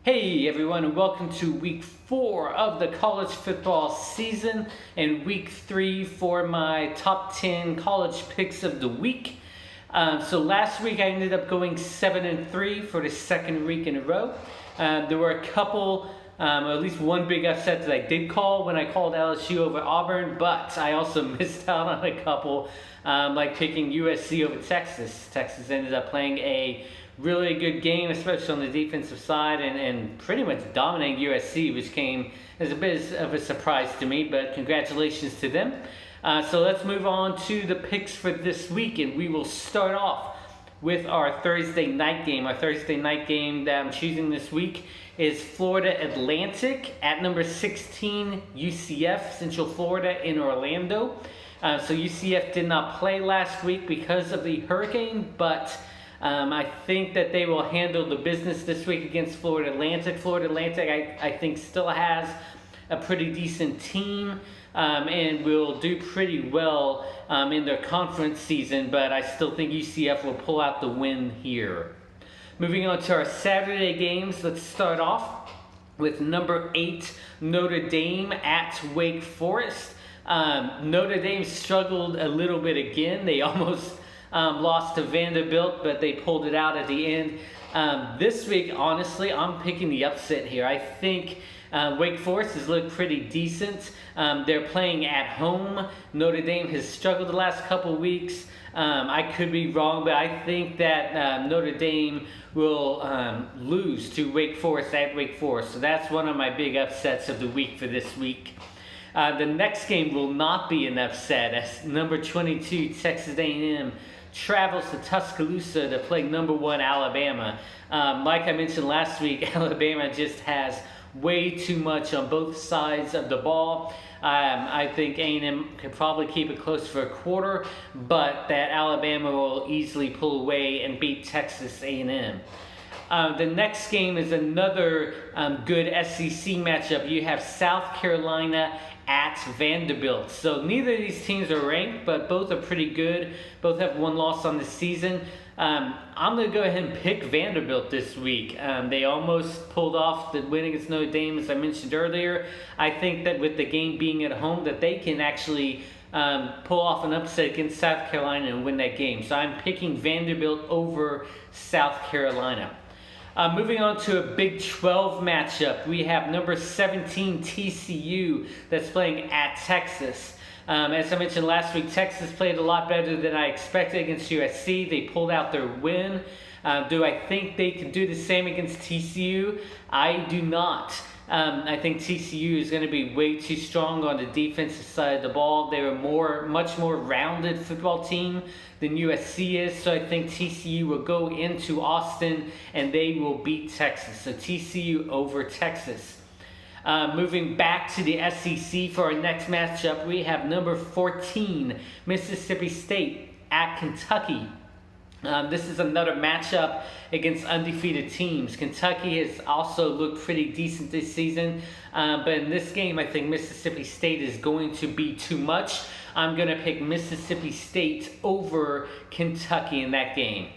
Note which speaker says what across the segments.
Speaker 1: Hey everyone, and welcome to week 4 of the college football season and week 3 for my top 10 college picks of the week. So last week I ended up going 7-3 for the second week in a row. There were a couple, at least one big upset that I did call when I called LSU over Auburn, but I also missed out on a couple, like picking USC over Texas. Texas ended up playing a really good game, especially on the defensive side, and pretty much dominating USC, which came as a bit of a surprise to me, but congratulations to them. So let's move on to the picks for this week, and we will start off with our Thursday night game. Our Thursday night game that I'm choosing this week is Florida Atlantic at number 16, UCF, Central Florida in Orlando. So UCF did not play last week because of the hurricane, but I think that they will handle the business this week against Florida Atlantic. Florida Atlantic, I think, still has a pretty decent team and will do pretty well in their conference season, but I still think UCF will pull out the win here. Moving on to our Saturday games, let's start off with number 8, Notre Dame at Wake Forest. Notre Dame struggled a little bit again. They almost lost to Vanderbilt, but they pulled it out at the end. This week, honestly, I'm picking the upset here. I think Wake Forest has looked pretty decent. They're playing at home. Notre Dame has struggled the last couple weeks. I could be wrong, but I think that Notre Dame will lose to Wake Forest at Wake Forest. So that's one of my big upsets of the week for this week. The next game will not be an upset as number 22 Texas A&M travels to Tuscaloosa to play number 1 Alabama. Like I mentioned last week, Alabama just has way too much on both sides of the ball. I think A&M could probably keep it close for a quarter, but that Alabama will easily pull away and beat Texas A&M. The next game is another good SEC matchup. You have South Carolina at Vanderbilt. So neither of these teams are ranked, but both are pretty good. Both have one loss on the season. I'm going to go ahead and pick Vanderbilt this week. They almost pulled off the win against Notre Dame, as I mentioned earlier. I think that with the game being at home, that they can actually pull off an upset against South Carolina and win that game. So I'm picking Vanderbilt over South Carolina. Moving on to a Big 12 matchup, we have number 17 TCU that's playing at Texas. As I mentioned last week, Texas played a lot better than I expected against USC. They pulled out their win. Do I think they can do the same against TCU? I do not. I think TCU is going to be way too strong on the defensive side of the ball. They're a much more rounded football team than USC is, so I think TCU will go into Austin and they will beat Texas. So TCU over Texas. Moving back to the SEC for our next matchup, we have number 14 Mississippi State at Kentucky. This is another matchup against undefeated teams. Kentucky has also looked pretty decent this season, but in this game, I think Mississippi State is going to be too much. I'm going to pick Mississippi State over Kentucky in that game.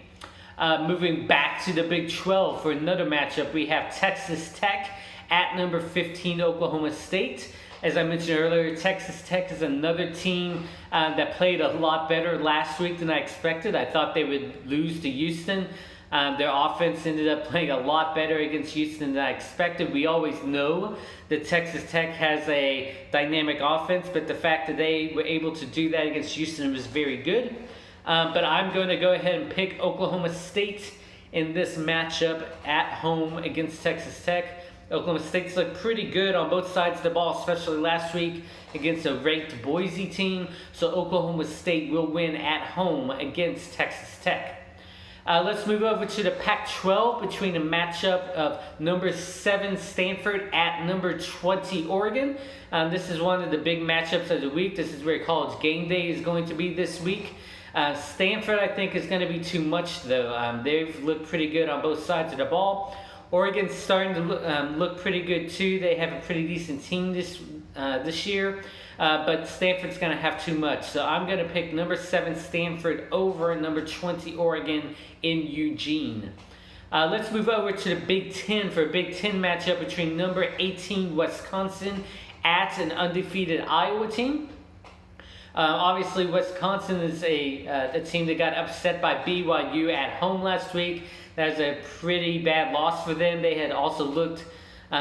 Speaker 1: Moving back to the Big 12 for another matchup, we have Texas Tech at number 15 Oklahoma State. As I mentioned earlier, Texas Tech is another team that played a lot better last week than I expected. I thought they would lose to Houston. Their offense ended up playing a lot better against Houston than I expected. We always know that Texas Tech has a dynamic offense, but the fact that they were able to do that against Houston was very good. But I'm going to go ahead and pick Oklahoma State in this matchup at home against Texas Tech. Oklahoma State's looked pretty good on both sides of the ball, especially last week against a ranked Boise team. So Oklahoma State will win at home against Texas Tech. Let's move over to the Pac-12 between a matchup of number 7 Stanford at number 20 Oregon. This is one of the big matchups of the week. This is where College Game Day is going to be this week. Stanford, I think, is going to be too much, though. They've looked pretty good on both sides of the ball. Oregon's starting to look pretty good, too. They have a pretty decent team this year. But Stanford's going to have too much. So I'm going to pick number 7 Stanford over number 20 Oregon in Eugene. Let's move over to the Big Ten for a Big Ten matchup between number 18 Wisconsin at an undefeated Iowa team. Obviously, Wisconsin is a team that got upset by BYU at home last week. That was a pretty bad loss for them. They had also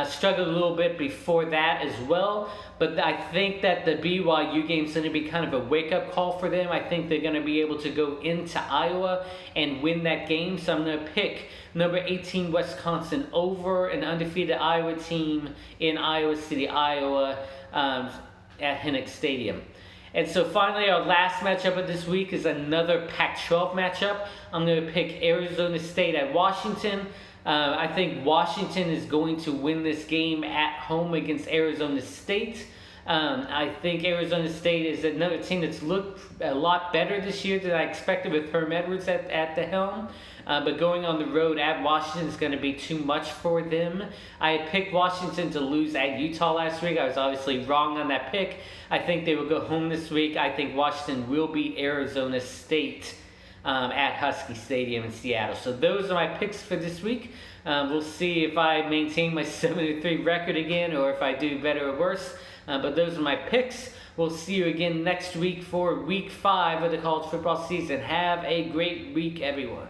Speaker 1: struggled a little bit before that as well. But I think that the BYU game is going to be kind of a wake-up call for them. I think they're going to be able to go into Iowa and win that game. So I'm going to pick number 18 Wisconsin over an undefeated Iowa team in Iowa City, Iowa at Hennick Stadium. And so finally, our last matchup of this week is another Pac-12 matchup. I'm going to pick Arizona State at Washington. I think Washington is going to win this game at home against Arizona State. I think Arizona State is another team that's looked a lot better this year than I expected with Herm Edwards at the helm. But going on the road at Washington is going to be too much for them. I had picked Washington to lose at Utah last week. I was obviously wrong on that pick. I think they will go home this week. I think Washington will beat Arizona State at Husky Stadium in Seattle. So those are my picks for this week. We'll see if I maintain my 7-3 record again or if I do better or worse. But those are my picks. We'll see you again next week for week 5 of the college football season. Have a great week, everyone.